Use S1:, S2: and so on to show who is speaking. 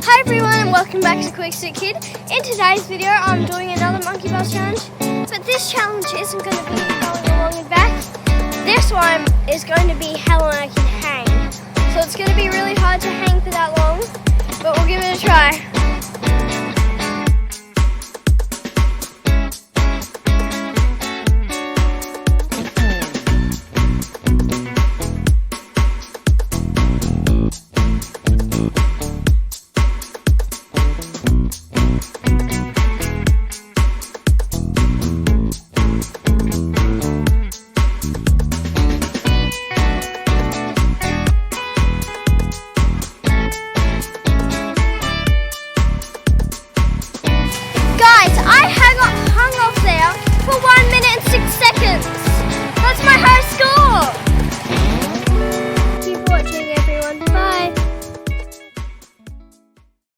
S1: Hi everyone and welcome back to Quick Stick Kid. In today's video I'm doing another monkey bus challenge, but this challenge isn't going to be going along and back. This one is going to be how long I can hang. So it's going to be really hard to hang for that long.